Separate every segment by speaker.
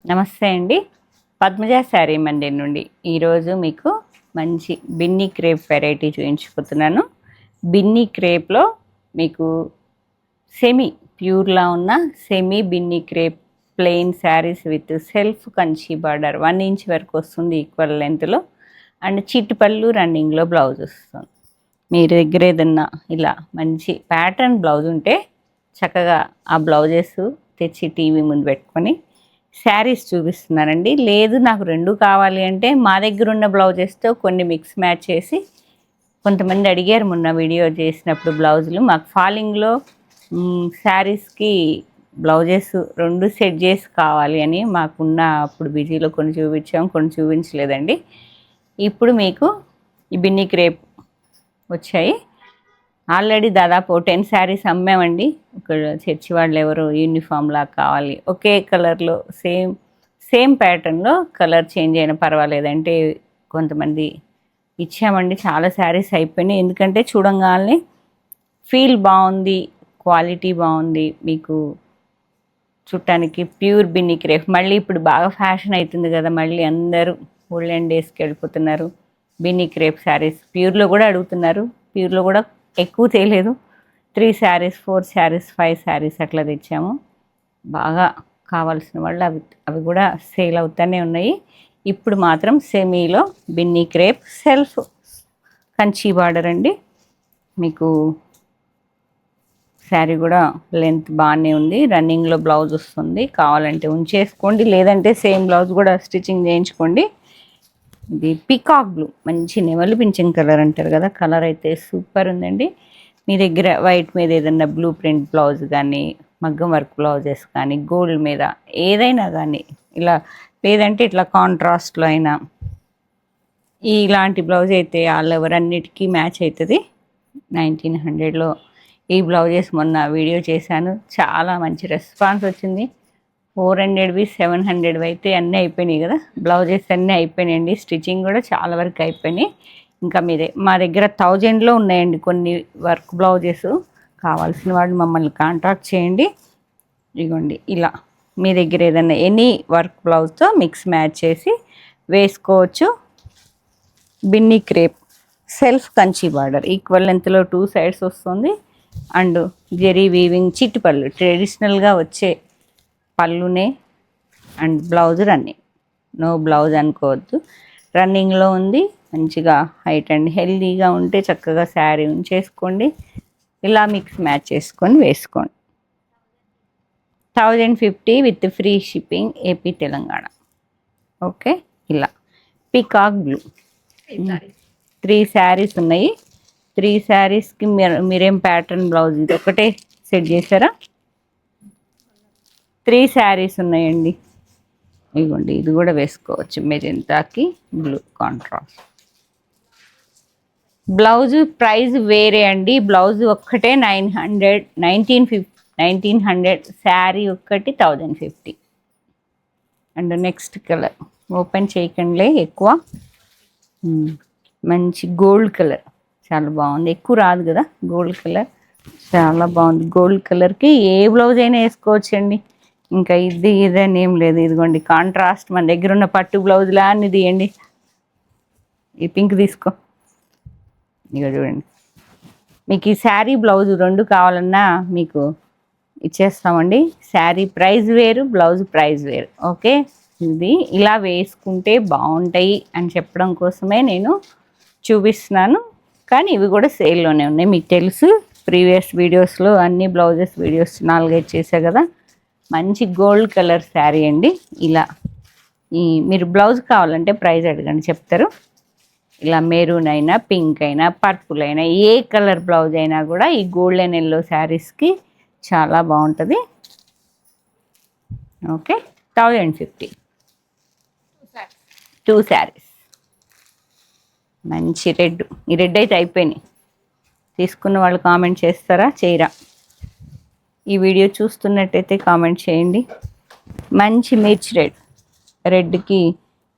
Speaker 1: నమస్తే అండి. పద్మజ శారీ మందిర్ నుండి ఈరోజు మీకు మంచి బిన్నీ క్రేప్ వెరైటీ చూపించుకుంటున్నాను. బిన్నీ క్రేప్లో మీకు సెమీ ప్యూర్లా ఉన్న semi Binny crepe plain saris with self Kanchi border 1 inch వరకు వస్తుంది ఈక్వల్ లెంత్లో. అండ్ చిట్టి పళ్ళు రన్నింగ్లో బ్లౌజ్ వస్తుంది. మీరు దగ్గర ఏదన్నా ఇలా మంచి ప్యాటర్న్ బ్లౌజ్ ఉంటే చక్కగా ఆ బ్లౌజెస్ తెచ్చి టీవీ ముందు పెట్టుకొని శారీస్ చూపిస్తున్నానండి. లేదు నాకు రెండు కావాలి అంటే మా దగ్గర ఉన్న బ్లౌజెస్తో కొన్ని మిక్స్ మ్యాచ్ చేసి, కొంతమంది అడిగారు మొన్న వీడియో చేసినప్పుడు బ్లౌజులు మాకు ఫాలింగ్లో శారీస్కి బ్లౌజెస్ రెండు సెట్ చేసి కావాలి అని. మాకున్న అప్పుడు బిజీలో కొన్ని చూపించాం, కొన్ని చూపించలేదండి. ఇప్పుడు మీకు ఈ బిన్నీ క్రేప్ వచ్చాయి. ఆల్రెడీ దాదాపు 10 శారీస్ అమ్మామండి. ఒక చర్చి వాళ్ళు ఎవరు యూనిఫామ్ లాగా కావాలి, ఒకే కలర్లో సేమ్ ప్యాటర్న్లో కలర్ చేంజ్ అయినా పర్వాలేదంటే కొంతమంది ఇచ్చామండి. చాలా శారీస్ అయిపోయినాయి. ఎందుకంటే చూడంగానే ఫీల్ బాగుంది, క్వాలిటీ బాగుంది, మీకు చుట్టానికి ప్యూర్ బిన్నీ క్రేప్. మళ్ళీ ఇప్పుడు బాగా ఫ్యాషన్ అవుతుంది కదా, మళ్ళీ అందరూ ఓల్డెన్ డేస్కి వెళ్ళిపోతున్నారు. బిన్నీ క్రేప్ శారీస్ ప్యూర్లో కూడా అడుగుతున్నారు. ప్యూర్లో కూడా ఎక్కువ తేలేదు. 3 శారీస్ 4 శారీస్ 5 శారీస్ అట్లా తెచ్చాము. బాగా కావాల్సిన వాళ్ళు అవి కూడా సేల్ అవుతూనే ఉన్నాయి. ఇప్పుడు మాత్రం సెమీలో Binny crepe self Kanchi border అండి. మీకు శారీ కూడా లెంత్ బాగానే ఉంది. రన్నింగ్లో బ్లౌజ్ వస్తుంది. కావాలంటే ఉంచేసుకోండి, లేదంటే సేమ్ బ్లౌజ్ కూడా స్టిచ్చింగ్ చేయించుకోండి. ఇది పీకాక్ బ్లూ, మంచి నెమలి పింఛన్ కలర్ అంటారు కదా, కలర్ అయితే సూపర్ ఉందండి. మీ దగ్గర వైట్ మీద ఏదన్నా బ్లూ ప్రింట్ బ్లౌజ్ కానీ, మగ్గం వర్క్ బ్లౌజెస్ కానీ, గోల్డ్ మీద ఏదైనా కానీ ఇలా, లేదంటే ఇట్లా కాంట్రాస్ట్లో అయినా ఇలాంటి బ్లౌజ్ అయితే ఆల్ ఓవర్ అన్నిటికీ మ్యాచ్ అవుతుంది. 1900లో ఈ బ్లౌజెస్ మొన్న వీడియో చేశాను, చాలా మంచి రెస్పాన్స్ వచ్చింది. 400వి 700వి అయితే అన్నీ అయిపోయినాయి కదా, బ్లౌజెస్ అన్నీ అయిపోయినాయండి. స్టిచ్చింగ్ కూడా చాలా వరకు అయిపోయినాయి. ఇంకా మా దగ్గర 1000లో ఉన్నాయండి కొన్ని వర్క్ బ్లౌజెస్. కావాల్సిన వాళ్ళు మమ్మల్ని కాంటాక్ట్ చేయండి. ఇదిగోండి ఇలా మీ దగ్గర ఏదైనా ఎనీ వర్క్ బ్లౌజ్తో మిక్స్ మ్యాచ్ చేసి వేసుకోవచ్చు. Binny crepe self Kanchi border equal లెంత్లో 2 సైడ్స్ వస్తుంది. అండ్ జెరీ వీవింగ్ చిట్టి పళ్ళు ట్రెడిషనల్గా వచ్చే పళ్ళునే. And blouse running, no blouse అనుకోవద్దు, రన్నింగ్లో ఉంది. మంచిగా హైట్ అండ్ హెల్దీగా ఉంటే చక్కగా శారీ ఉంచేసుకోండి. ఇలా మిక్స్ మ్యాచ్ చేసుకొని వేసుకోండి. 1050 with free shipping AP Telangana. Okay, ఇలా పీకాక్ బ్లూ 3 శారీస్ ఉన్నాయి. 3 శారీస్కి మీరేం ప్యాటర్న్ బ్లౌజ్ ఇది ఒకటే సెట్ చేశారా? 3 శారీస్ ఉన్నాయండి. ఇదిగోండి, ఇది కూడా వేసుకోవచ్చు. మెజెంటాకి బ్లూ కాంట్రాస్ట్. బ్లౌజ్ ప్రైస్ వేరే అండి. బ్లౌజ్ ఒక్కటే 1900 శారీ ఒక్కటి 1050. అండ్ నెక్స్ట్ కలర్ ఓపెన్ చేయకండి ఎక్కువ. మంచి గోల్డ్ కలర్, చాలా బాగుంది. ఎక్కువ రాదు కదా గోల్డ్ కలర్, చాలా బాగుంది. గోల్డ్ కలర్కి ఏ బ్లౌజ్ అయినా వేసుకోవచ్చండి. ఇంకా ఇదని ఏం లేదు. ఇదిగోండి కాంట్రాస్ట్, మన దగ్గర ఉన్న పట్టు బ్లౌజ్లా అన్ని తీయండి. ఈ పింక్ తీసుకో, ఇక చూడండి. మీకు ఈ శారీ బ్లౌజ్ రెండు కావాలన్నా మీకు ఇచ్చేస్తామండి. శారీ ప్రైస్ వేరు, బ్లౌజ్ ప్రైస్ వేరు. ఓకే, ఇది ఇలా వేసుకుంటే బాగుంటాయి అని చెప్పడం కోసమే నేను చూపిస్తున్నాను. కానీ ఇవి కూడా సేల్లోనే ఉన్నాయి, మీకు తెలుసు. ప్రీవియస్ వీడియోస్లో అన్ని బ్లౌజెస్ వీడియోస్ 4-5 చేశా కదా. మంచి గోల్డ్ కలర్ శారీ అండి. ఇలా మీరు బ్లౌజ్ కావాలంటే ప్రైస్ అడగండి, చెప్తారు. ఇలా మెరూన్ అయినా, పింక్ అయినా, పర్పుల్ అయినా, ఏ కలర్ బ్లౌజ్ అయినా కూడా ఈ గోల్డెన్ ఎల్లో శారీస్కి చాలా బాగుంటుంది. ఓకే, 1050 2 శారీస్. మంచి రెడ్, ఈ రెడ్ అయితే అయిపోయినాయి. తీసుకున్న వాళ్ళు కామెంట్ చేస్తారా, చేయరా? ఈ వీడియో చూస్తున్నట్టయితే కామెంట్ చేయండి. మంచి మిర్చి రెడ్కి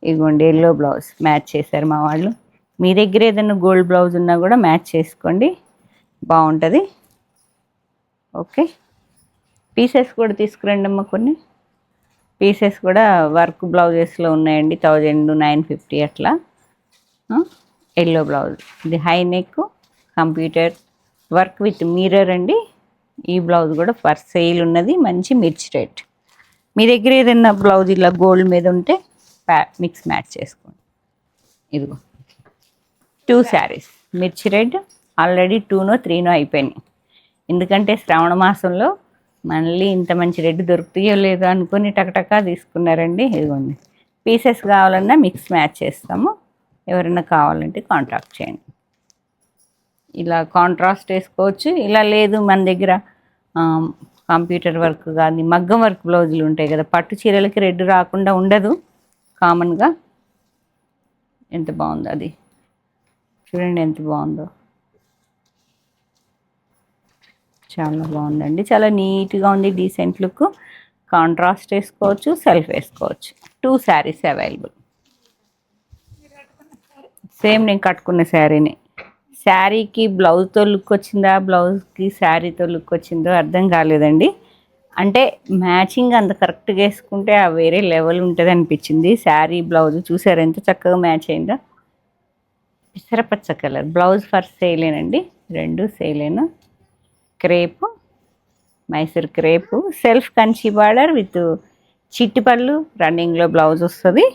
Speaker 1: ఇదిగోండి ఎల్లో బ్లౌజ్ మ్యాచ్ చేశారు మా వాళ్ళు. మీ దగ్గర ఏదైనా గోల్డ్ బ్లౌజ్ ఉన్నా కూడా మ్యాచ్ చేసుకోండి, బాగుంటుంది. ఓకే, పీసెస్ కూడా తీసుకురండి అమ్మ కొన్ని. పీసెస్ కూడా వర్క్ బ్లౌజెస్లో ఉన్నాయండి, 1950 అట్లా. ఎల్లో బ్లౌజ్, ఇది high neck computer work with mirror అండి. ఈ బ్లౌజ్ కూడా ఫర్ సేల్ ఉన్నది, మంచి మిర్చి రేట్. మీ దగ్గర ఏదైనా బ్లౌజ్ ఇలా గోల్డ్ మీద ఉంటే మిక్స్ మ్యాచ్ చేసుకోండి. ఇదిగో 2 శారీస్ మిర్చి రెడ్, ఆల్రెడీ 2నో 3నో అయిపోయినాయి. ఎందుకంటే శ్రావణ మాసంలో మళ్ళీ ఇంత మంచి రెడ్ దొరుకుతాయో లేదో అనుకుని టకటకా తీసుకున్నారండి. ఇదిగోండి, పీసెస్ కావాలన్నా మిక్స్ మ్యాచ్ చేస్తాము. ఎవరైనా కావాలంటే కాంటాక్ట్ చేయండి. ఇలా కాంట్రాస్ట్ వేసుకోవచ్చు, ఇలా లేదు మన దగ్గర కంప్యూటర్ వర్క్ కానీ మగ్గం వర్క్ బ్లౌజులు ఉంటాయి కదా, పట్టు చీరలకి రెడ్ రాకుండా ఉండదు కామన్గా. ఎంత బాగుందో అది చూడండి, ఎంత బాగుందో, చాలా బాగుందండి. చాలా నీట్గా ఉంది, డీసెంట్ లుక్. కాంట్రాస్ట్ వేసుకోవచ్చు, సెల్ఫ్ వేసుకోవచ్చు. 2 శారీస్ అవైలబుల్. సేమ్ నేను కట్టుకున్న శారీని. శారీకి బ్లౌజ్తో లుక్ వచ్చిందా, బ్లౌజ్కి శారీతో లుక్ వచ్చిందో అర్థం కాలేదండి. అంటే మ్యాచింగ్ అంత కరెక్ట్గా వేసుకుంటే ఆ వేరే లెవెల్ ఉంటుంది అనిపించింది. శారీ బ్లౌజ్ చూసారు ఎంత చక్కగా మ్యాచ్ అయిందో. పిసరపచ్చ కలర్ బ్లౌజ్ ఫర్ సేలేనండి, 2 సేలేను. Crepe, Mysore crepe, self Kanchi border with చిట్టి పళ్ళు, రన్నింగ్లో బ్లౌజ్ వస్తుంది.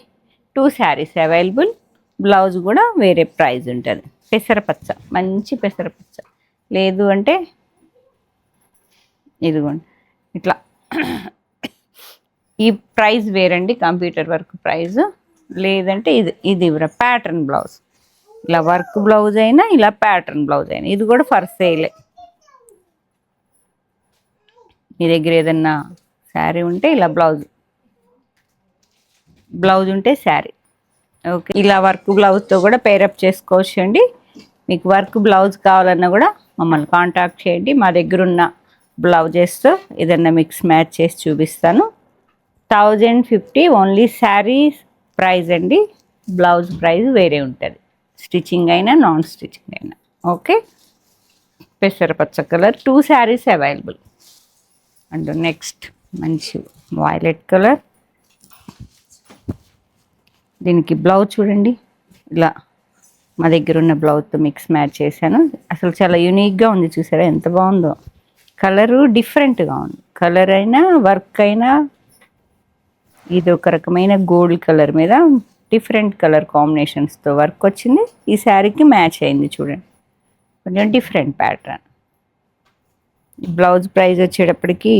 Speaker 1: 2 శారీస్ అవైలబుల్. బ్లౌజ్ కూడా వేరే ప్రైజ్ ఉంటుంది. పెసరపచ్చ, మంచి పెసరపచ్చ. లేదు అంటే ఇదిగోండి ఇట్లా. ఈ ప్రైస్ వేరండి, కంప్యూటర్ వర్క్ ప్రైజ్. లేదంటే ఇది ప్యాటర్న్ బ్లౌజ్. ఇలా వర్క్ బ్లౌజ్ అయినా, ఇలా ప్యాటర్న్ బ్లౌజ్ అయినా, ఇది కూడా ఫర్ సేలే. మీ దగ్గర ఏదన్నా శారీ ఉంటే ఇలా బ్లౌజ్ ఉంటే శారీ ఓకే. ఇలా వర్క్ బ్లౌజ్తో కూడా పేరప్ చేసుకోవచ్చు అండి. మీకు వర్క్ బ్లౌజ్ కావాలన్నా కూడా మమ్మల్ని కాంటాక్ట్ చేయండి. మా దగ్గర ఉన్న బ్లౌజెస్తో ఏదన్నా మిక్స్ మ్యాచ్ చేసి చూపిస్తాను. 1050 ఓన్లీ శారీస్ ప్రైజ్ అండి. బ్లౌజ్ ప్రైజ్ వేరే ఉంటుంది, స్టిచ్చింగ్ అయినా నాన్ స్టిచ్చింగ్ అయినా. ఓకే, పెసరపచ్చ colour 2 saris available. And next మంచి వైలెట్ కలర్. దీనికి బ్లౌజ్ చూడండి, ఇలా మా దగ్గర ఉన్న బ్లౌజ్తో మిక్స్ మ్యాచ్ చేశాను. అసలు చాలా యూనిక్గా ఉంది, చూసారా ఎంత బాగుందో. కలరు డిఫరెంట్గా ఉంది, కలర్ అయినా వర్క్ అయినా. ఇది ఒక రకమైన గోల్డ్ కలర్ మీద డిఫరెంట్ కలర్ కాంబినేషన్స్తో వర్క్ వచ్చింది. ఈ శారీకి మ్యాచ్ అయింది చూడండి, కొంచెం డిఫరెంట్ ప్యాటర్న్. బ్లౌజ్ ప్రైస్ వచ్చేటప్పటికి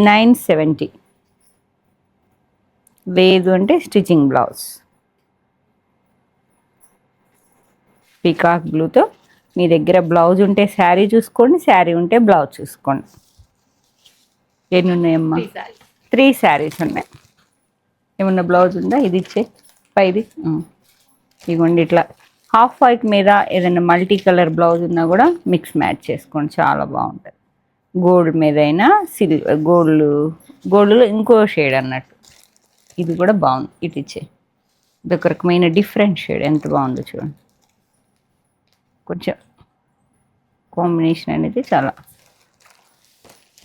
Speaker 1: 970. లేదు అంటే స్టిచ్చింగ్ బ్లౌజ్. పీకాక్ బ్లూతో మీ దగ్గర బ్లౌజ్ ఉంటే శారీ చూసుకోండి, శారీ ఉంటే బ్లౌజ్ చూసుకోండి. ఎన్ని ఉన్నాయమ్మా? 3 శారీస్ ఉన్నాయి. ఏమన్నా బ్లౌజ్ ఉందా? ఇది ఇచ్చే పైది. ఇదిగోండి, ఇట్లా హాఫ్ వైట్ మీద ఏదైనా మల్టీ కలర్ బ్లౌజ్ ఉన్నా కూడా మిక్స్ మ్యాచ్ చేసుకోండి, చాలా బాగుంటుంది. గోల్డ్ మీద అయినా సిల్వర్, గోల్డ్లో ఇంకో షేడ్ అన్నట్టు. ఇది కూడా బాగుంది, ఇటు ఇచ్చే. ఇది ఒక రకమైన డిఫరెంట్ షేడ్, ఎంత బాగుందో చూడండి. కొంచెం కాంబినేషన్ అనేది చాలా.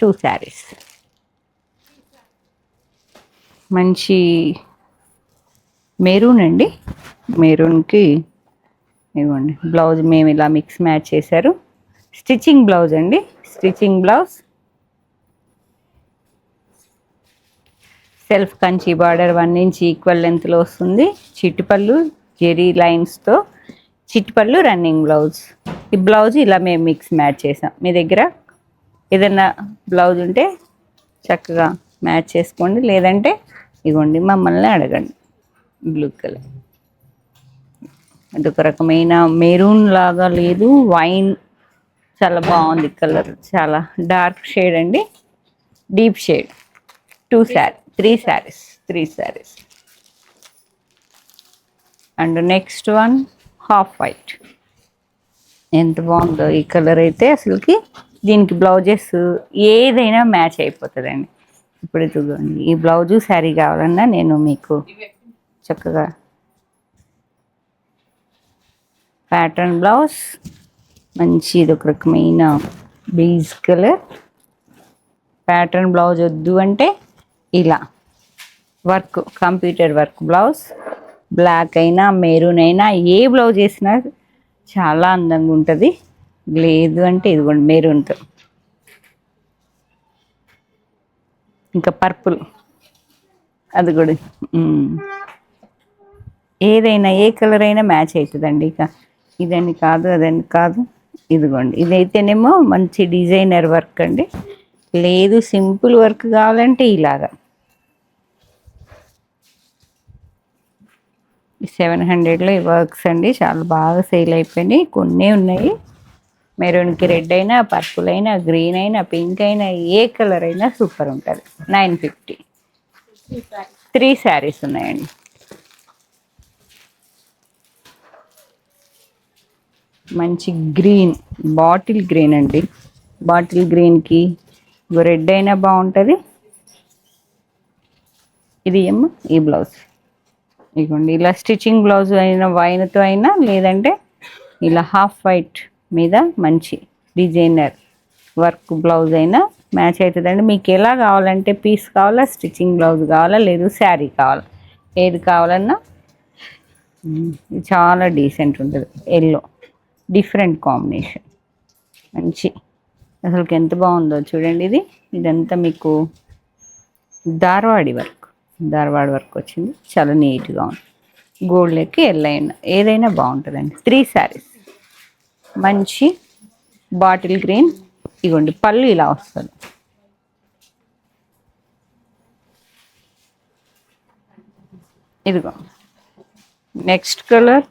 Speaker 1: 2 శారీస్ మంచి మెరూన్ అండి. మెరూన్కి ఇవ్వండి బ్లౌజ్ మేము ఇలా మిక్స్ మ్యాచ్ చేశారు. స్టిచ్చింగ్ బ్లౌజ్ అండి, stitching blouse. Self Kanchi border 1 inch equal లెంత్లో వస్తుంది. చిట్టుపళ్ళు జెరీ లైన్స్తో చిట్టుపళ్ళు, రన్నింగ్ బ్లౌజ్. ఈ బ్లౌజ్ ఇలా మేము మిక్స్ మ్యాచ్ చేసాం. మీ దగ్గర ఏదైనా బ్లౌజ్ ఉంటే చక్కగా మ్యాచ్ చేసుకోండి, లేదంటే ఇవ్వండి మమ్మల్ని అడగండి. బ్లూ కలర్, అదొక రకమైన మెరూన్ లాగా లేదు, వైన్, చాలా బాగుంది కలర్. చాలా డార్క్ షేడ్ అండి, deep shade. 3 saris. And next one half white. ఎంత బాగుందో ఈ కలర్ అయితే. అసలుకి దీనికి బ్లౌజెస్ ఏదైనా మ్యాచ్ అయిపోతుందండి. ఇప్పుడు చూడండి, ఈ బ్లౌజు శారీ కావాలన్నా నేను మీకు చక్కగా ప్యాటర్న్ బ్లౌజ్, మంచి ఇది ఒక రకమైన బీజ్ కలర్. ప్యాటర్న్ బ్లౌజ్ వద్దు అంటే ఇలా work, computer work blouse, black అయినా మెరూన్ అయినా ఏ బ్లౌజ్ వేసినా చాలా అందంగా ఉంటుంది. లేదు అంటే ఇదిగోండి మెరూన్తో, ఇంకా పర్పుల్, అది కూడా ఏదైనా ఏ కలర్ అయినా మ్యాచ్ అవుతుందండి. ఇక ఇదని కాదు అదని కాదు. ఇదిగోండి ఇదైతేనేమో మంచి డిజైనర్ వర్క్ అండి. లేదు సింపుల్ వర్క్ కావాలంటే ఇలాగా 700లో ఈ వర్క్స్ అండి చాలా బాగా సేల్ అయిపోయినాయి. కొన్ని ఉన్నాయి. మెరూన్కి రెడ్ అయినా, పర్పుల్ అయినా, గ్రీన్ అయినా, పింక్ అయినా, ఏ కలర్ అయినా సూపర్ ఉంటుంది. 950. 3 శారీస్ ఉన్నాయండి. మంచి గ్రీన్, బాటిల్ గ్రీన్ అండి. బాటిల్ గ్రీన్కి రెడ్ అయినా బాగుంటుంది. ఇది ఏమో ఈ బ్లౌజ్ ఇదిగోండి ఇలా స్టిచ్చింగ్ బ్లౌజ్ అయినా వైన్తో అయినా, లేదంటే ఇలా హాఫ్ వైట్ మీద మంచి డిజైనర్ వర్క్ బ్లౌజ్ అయినా మ్యాచ్ అవుతుందండి. మీకు ఎలా కావాలంటే పీస్ కావాలా, స్టిచ్చింగ్ బ్లౌజ్ కావాలా, లేదు శారీ కావాలా, ఏది కావాలన్నా చాలా డీసెంట్ ఉంటుంది. ఎల్లో డిఫరెంట్ కాంబినేషన్, మంచి అసలుకి ఎంత బాగుందో చూడండి. ఇదంతా మీకు ధార్వాడి వర్క్ వచ్చింది. చాలా నీట్గా ఉంది. గోల్డ్కి ఎల్లైనా ఏదైనా బాగుంటుందండి. 3 శారీస్, మంచి బాటిల్ గ్రీన్. ఇగోండి పళ్ళు ఇలా వస్తుంది. ఇదిగో నెక్స్ట్ కలర్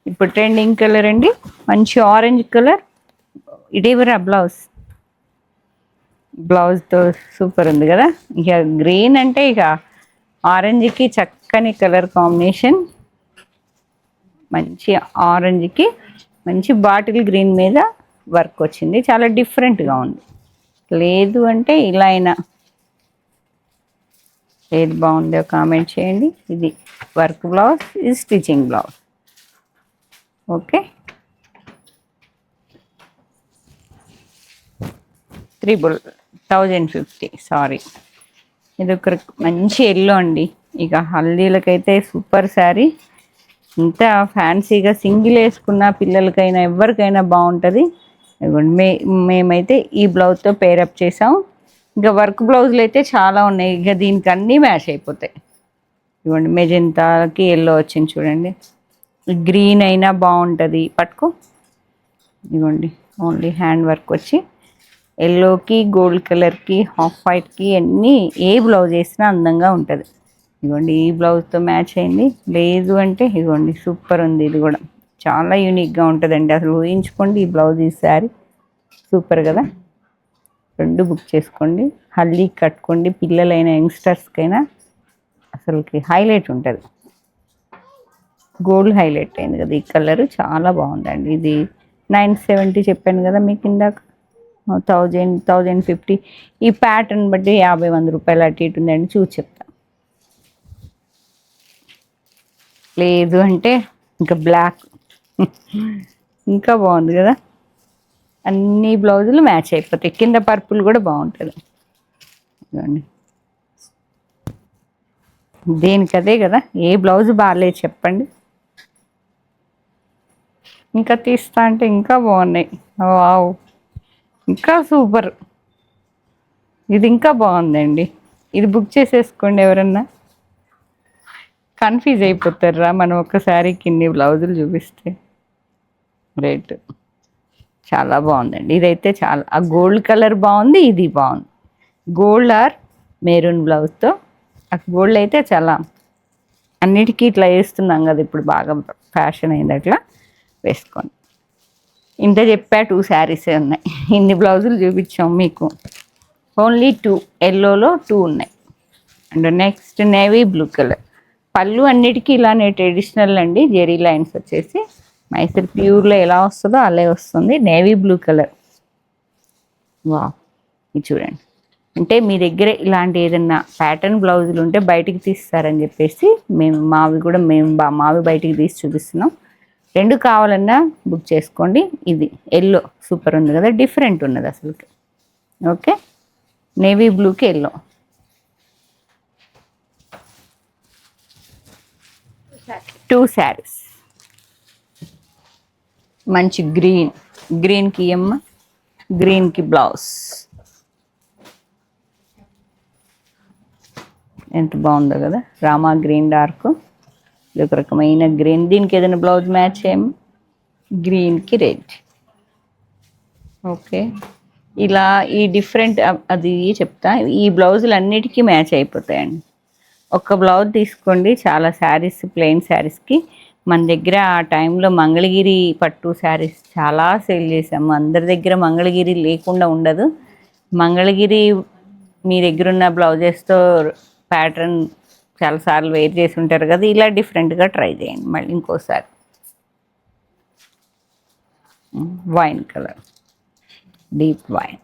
Speaker 1: ఇప్పుడు ట్రెండింగ్ కలర్ అండి. మంచి ఆరెంజ్ కలర్. ఇటీవల బ్లౌజ్తో సూపర్ ఉంది కదా. ఇక గ్రీన్ అంటే ఇక ఆరెంజ్కి చక్కని కలర్ కాంబినేషన్. మంచి ఆరెంజ్కి మంచి బాటిల్ గ్రీన్ మీద వర్క్ వచ్చింది. చాలా డిఫరెంట్గా ఉంది. లేదు అంటే ఇలా అయినా, ఏది బాగుందో కామెంట్ చేయండి. ఇది వర్క్ బ్లౌజ్, ఇది స్టిచ్చింగ్ బ్లౌజ్. ఓకే, 1050. సారీ, ఇది ఒక మంచి ఎల్లో అండి. ఇక హల్దీలకైతే సూపర్ శారీ. ఇంత ఫ్యాన్సీగా సింగిల్ వేసుకున్న పిల్లలకైనా ఎవరికైనా బాగుంటుంది. మేమైతే ఈ బ్లౌజ్తో పేరప్ చేసాం. ఇంకా వర్క్ బ్లౌజులు అయితే చాలా ఉన్నాయి. ఇక దీనికి అన్నీ మ్యాచ్ అయిపోతాయి. ఇవ్వండి మెజెంతాకి ఎల్లో వచ్చింది చూడండి. గ్రీన్ అయినా బాగుంటుంది. పట్టుకో, ఇవ్వండి ఓన్లీ హ్యాండ్ వర్క్ వచ్చి ఎల్లోకి, గోల్డ్ కలర్కి, హాఫ్ వైట్కి అన్నీ ఏ బ్లౌజ్ వేసినా అందంగా ఉంటుంది. ఇదిగోండి ఈ బ్లౌజ్తో మ్యాచ్ అయింది. లేదు అంటే ఇదిగోండి సూపర్ ఉంది. ఇది కూడా చాలా యూనిక్గా ఉంటుందండి. అసలు ఊహించుకోండి ఈ బ్లౌజ్, ఈ శారీ సూపర్ కదా. 2 బుక్ చేసుకోండి. హల్దీ కట్టుకోండి. పిల్లలైనా యంగ్స్టర్స్కైనా అసలుకి హైలైట్ ఉంటుంది. గోల్డ్ హైలైట్ అయింది కదా. ఈ కలరు చాలా బాగుందండి. ఇది 970 చెప్పాను కదా మీకు ఇందాక. 1000, 1050. ఈ ప్యాటర్న్ బట్టి 50-100 రూపాయలు అటు ఇటు ఉందండి. చూసి చెప్తా. లేదు అంటే ఇంకా బ్లాక్ ఇంకా బాగుంది కదా. అన్ని బ్లౌజులు మ్యాచ్ అయిపోతాయి. కింద పర్పుల్ కూడా బాగుంటుంది. ఇవ్వండి దేనికి అదే కదా. ఏ బ్లౌజ్ బాగాలేదు చెప్పండి. ఇంకా తీస్తా అంటే ఇంకా బాగున్నాయి. వావ్, ఇంకా సూపర్. ఇది ఇంకా బాగుందండి. ఇది బుక్ చేసేసుకోండి. ఎవరన్నా కన్ఫ్యూజ్ అయిపోతారా మనం ఒక్కసారి కిన్ని బ్లౌజులు చూపిస్తే. రేట్ చాలా బాగుందండి. ఇదైతే చాలా, ఆ గోల్డ్ కలర్ బాగుంది, ఇది బాగుంది. గోల్డ్ ఆర్ మెరూన్ బ్లౌజ్తో. ఆ గోల్డ్ అయితే చాలా అన్నిటికీ ఇట్లా వేస్తున్నాం కదా ఇప్పుడు, బాగా ఫ్యాషన్ అయింది. అట్లా వేసుకోండి. ఇంత చెప్పా 2 శారీసే ఉన్నాయి. ఇన్ని బ్లౌజులు చూపించాం మీకు. ఓన్లీ 2 ఎల్లోలో 2 ఉన్నాయి. And next navy blue colour. పళ్ళు అన్నిటికీ ఇలానే ట్రెడిషనల్ అండి. జెరీ లైన్స్ వచ్చేసి మైసూర్ ప్యూర్లో ఎలా వస్తుందో అలా వస్తుంది. Navy blue colour. వా, ఇది చూడండి. అంటే మీ దగ్గర ఇలాంటి ఏదన్నా ప్యాటర్న్ బ్లౌజులు ఉంటే బయటికి తీస్తారని చెప్పేసి మావి బయటికి తీసి చూపిస్తున్నాం. 2 కావాలన్నా బుక్ చేసుకోండి. ఇది ఎల్లో సూపర్ ఉంది కదా, డిఫరెంట్ ఉన్నది అసలుకి. ఓకే, నేవీ బ్లూకి ఎల్లో. టూ శారీస్. మంచి గ్రీన్కి అమ్మ, గ్రీన్కి బ్లౌజ్. ఎంత బాగుందో కదా, రామా గ్రీన్ డార్క్, ఇది ఒక రకమైన గ్రీన్. దీనికి ఏదైనా బ్లౌజ్ మ్యాచ్ ఏమో, గ్రీన్కి రెడ్. ఓకే, ఇలా ఈ డిఫరెంట్ అది చెప్తా. ఈ బ్లౌజులు అన్నిటికీ మ్యాచ్ అయిపోతాయండి. ఒక బ్లౌజ్ తీసుకోండి, చాలా శారీస్, ప్లెయిన్ శారీస్కి మన దగ్గర ఆ టైంలో మంగళగిరి పట్టు శారీస్ చాలా సేల్ చేసాము. అందరి దగ్గర మంగళగిరి లేకుండా ఉండదు. మంగళగిరి మీ దగ్గర ఉన్న బ్లౌజెస్తో ప్యాటర్న్ చాలాసార్లు వేర్ చేసి ఉంటారు కదా, ఇలా డిఫరెంట్గా ట్రై చేయండి మళ్ళీ ఇంకోసారి. Wine colour, deep wine.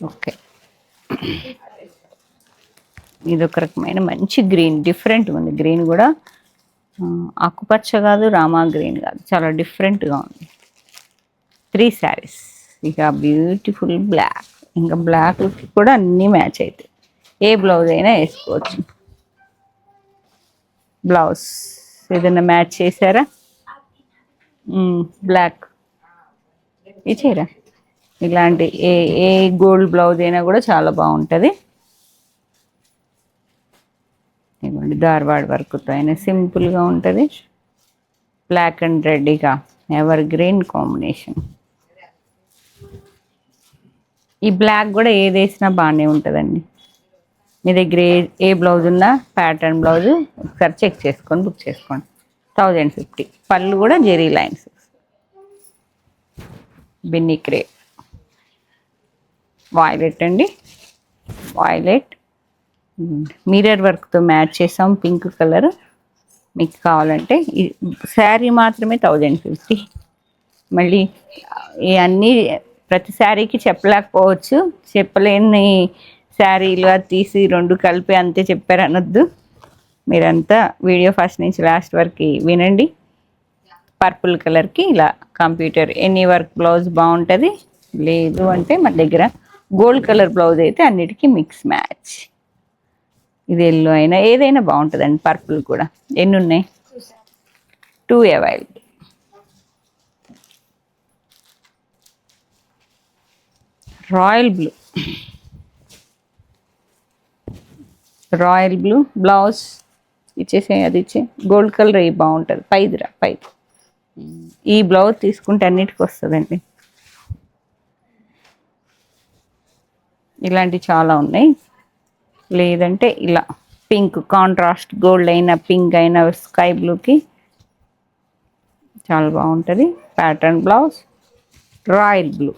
Speaker 1: Okay, ఇది ఒక రకమైన మంచి గ్రీన్, డిఫరెంట్గా ఉంది. గ్రీన్ కూడా ఆకుపచ్చ కాదు, రామా గ్రీన్ కాదు, చాలా డిఫరెంట్గా ఉంది. 3 శారీస్. ఇక బ్యూటిఫుల్ బ్లాక్, ఇంకా బ్లాక్ కూడా అన్నీ మ్యాచ్ అవుతాయి. ఏ బ్లౌజ్ అయినా వేసుకోవచ్చు. బ్లౌజ్ ఏదైనా మ్యాచ్ చేశారా? బ్లాక్ ఇచ్చారా? ఇలాంటి ఏ గోల్డ్ బ్లౌజ్ అయినా కూడా చాలా బాగుంటుంది. ఇవ్వండి, ధార్వాడ్ వర్క్తో అయినా సింపుల్గా ఉంటుంది. బ్లాక్ అండ్ రెడ్గా ఎవర్ గ్రీన్ కాంబినేషన్. ఈ బ్లాక్ కూడా ఏది వేసినా బాగానే ఉంటుందండి. మీ దగ్గర ఏ బ్లౌజ్ ఉన్నా ప్యాటర్న్ బ్లౌజ్ ఒకసారి చెక్ చేసుకొని బుక్ చేసుకోండి. 1050. పళ్ళు కూడా zari lines. Binny crepe violet అండి, వాయిలెట్ మిర్రర్ వర్క్తో మ్యాచ్ చేసాం, పింక్ కలర్. మీకు కావాలంటే ఈ శారీ మాత్రమే 1050. మళ్ళీ ఇవన్నీ ప్రతి శారీకి చెప్పలేకపోవచ్చు, చెప్పలేని శారీలు అది తీసి 2 కలిపి అంతే చెప్పారు అనొద్దు. మీరంతా వీడియో ఫస్ట్ నుంచి లాస్ట్ వరకు వినండి. పర్పుల్ కలర్కి ఇలా కంప్యూటర్ ఎనీ వర్క్ బ్లౌజ్ బాగుంటుంది. లేదు అంటే మన దగ్గర గోల్డ్ కలర్ బ్లౌజ్ అయితే అన్నిటికీ మిక్స్ మ్యాచ్. ఇది ఎల్లో అయినా ఏదైనా బాగుంటుందండి. పర్పుల్ కూడా ఎన్ని ఉన్నాయి? 2 available. Royal blue, royal blue blouse ఇచ్చేసే, అది ఇచ్చే. గోల్డ్ కలర్ అవి బాగుంటుంది. పై ఈ బ్లౌజ్ తీసుకుంటే అన్నిటికీ వస్తుందండి. ఇలాంటివి చాలా ఉన్నాయి. లేదంటే ఇలా పింక్ కాంట్రాస్ట్, గోల్డ్ అయినా పింక్ అయినా స్కై బ్లూకి చాలా బాగుంటుంది. Pattern blouse, royal blue.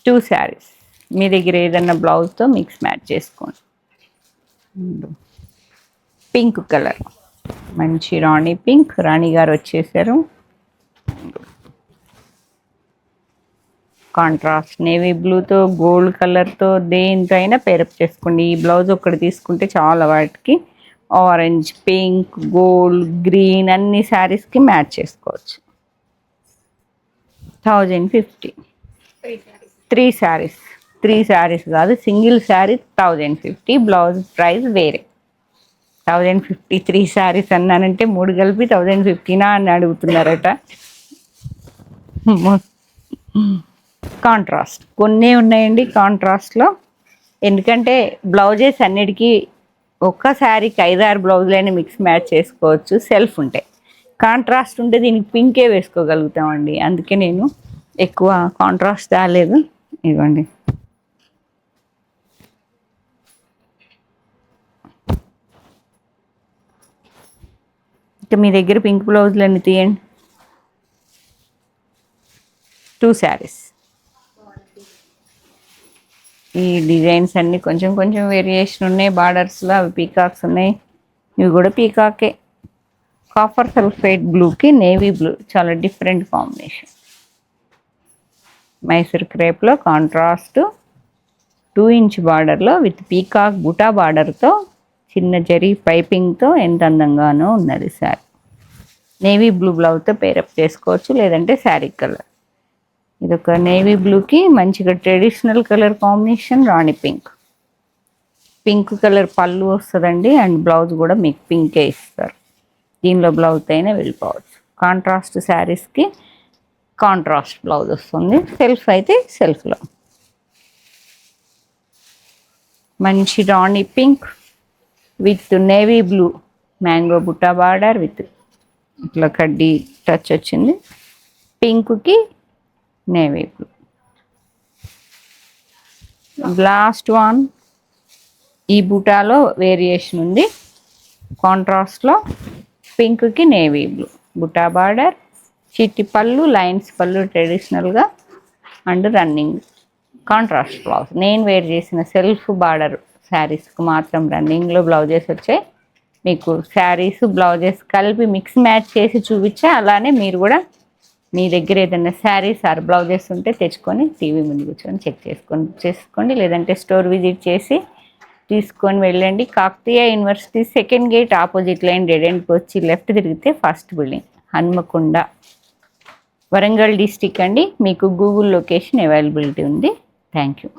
Speaker 1: 2 saris. మీ దగ్గర ఏదన్నా బ్లౌజ్తో మిక్స్ మ్యాచ్ చేసుకోండి. పింక్ కలర్, మంచి రాణి పింక్, రాణి గారు వచ్చేసారు. కాంట్రాస్ట్ నేవీ బ్లూతో, గోల్డ్ కలర్తో, దేంతో అయినా పేరప్ చేసుకోండి. ఈ బ్లౌజ్ ఒకటి తీసుకుంటే చాలా వాటికి ఆరెంజ్, పింక్, గోల్డ్, గ్రీన్ అన్ని శారీస్కి మ్యాచ్ చేసుకోవచ్చు. 1050. 3 శారీస్. 3 శారీస్ కాదు, సింగిల్ శారీ 1050. బ్లౌజ్ ప్రైస్ వేరే. 1050 3 శారీస్ అన్నానంటే 3 కలిపి 1050నా అని అడుగుతున్నారట. కాంట్రాస్ట్ కొన్ని ఉన్నాయండి కాంట్రాస్ట్లో. ఎందుకంటే బ్లౌజెస్ అన్నిటికీ ఒక్క శారీకి 5-6 బ్లౌజులైనా మిక్స్ మ్యాచ్ చేసుకోవచ్చు. సెల్ఫ్ ఉంటాయి. కాంట్రాస్ట్ ఉంటే దీనికి పింకే వేసుకోగలుగుతామండి. అందుకే నేను ఎక్కువ కాంట్రాస్ట్ తేలేదు. ఇవ్వండి, ఇంకా మీ దగ్గర పింక్ బ్లౌజులు అన్ని తీయండి. 2 శారీస్. ఈ డిజైన్స్ అన్నీ కొంచెం కొంచెం వేరియేషన్ ఉన్నాయి. బార్డర్స్లో అవి పీకాక్స్ ఉన్నాయి. ఇవి కూడా పీకాకే. కాపర్ సల్ఫేట్ బ్లూకి నేవీ బ్లూ చాలా డిఫరెంట్ కాంబినేషన్. మైసూర్ క్రేప్లో కాంట్రాస్ట్ 2 ఇంచ్ బార్డర్లో విత్ పీకాక్ బుటా బార్డర్తో చిన్న జరీ పైపింగ్తో ఎంత అందంగానో ఉన్నది శారీ. నేవీ బ్లూ బ్లౌజ్తో పేరప్ చేసుకోవచ్చు, లేదంటే శారీ కలర్. ఇదొక నేవీ బ్లూకి మంచిగా ట్రెడిషనల్ కలర్ కాంబినేషన్, రాణి పింక్. పింక్ కలర్ పళ్ళు వస్తుందండి, అండ్ బ్లౌజ్ కూడా మీకు పింకే ఇస్తారు. దీనిలో బ్లౌజ్ అయినా వెళ్ళిపోవచ్చు. కాంట్రాస్ట్ శారీస్కి కాంట్రాస్ట్ బ్లౌజ్ వస్తుంది. సెల్ఫ్ అయితే సెల్ఫ్లో మంచి రాణి pink with navy blue mango బుట్టా బార్డర్ విత్ ఇట్లా కడ్డీ టచ్ వచ్చింది. పింక్కి నేవీ బ్లూ. లాస్ట్ వన్ ఈ బుటాలో వేరియేషన్ ఉంది. కాంట్రాస్ట్లో పింక్కి నేవీ బ్లూ బుటా బార్డర్, చిట్టి పళ్ళు, లైన్స్ పళ్ళు ట్రెడిషనల్గా, అండ్ రన్నింగ్ కాంట్రాస్ట్ బ్లౌజ్. నేను వేర్ చేసిన సెల్ఫ్ బార్డర్ శారీస్కి మాత్రం రన్నింగ్లో బ్లౌజెస్ వచ్చాయి. మీకు శారీస్ బ్లౌజెస్ కలిపి మిక్స్ మ్యాచ్ చేసి చూపించా. అలానే మీరు కూడా మీ దగ్గర ఏదైనా శారీస్ ఆర్ బ్లౌజెస్ ఉంటే తెచ్చుకొని టీవీ ముందు కూర్చొని చెక్ చేసుకోండి. లేదంటే స్టోర్ విజిట్ చేసి తీసుకొని వెళ్ళండి. Kakatiya university second gate opposite line dead ఎండ్కి వచ్చి లెఫ్ట్ తిరిగితే first building, Hanamkonda, Warangal district అండి. మీకు గూగుల్ లొకేషన్ అవైలబిలిటీ ఉంది. Thank you.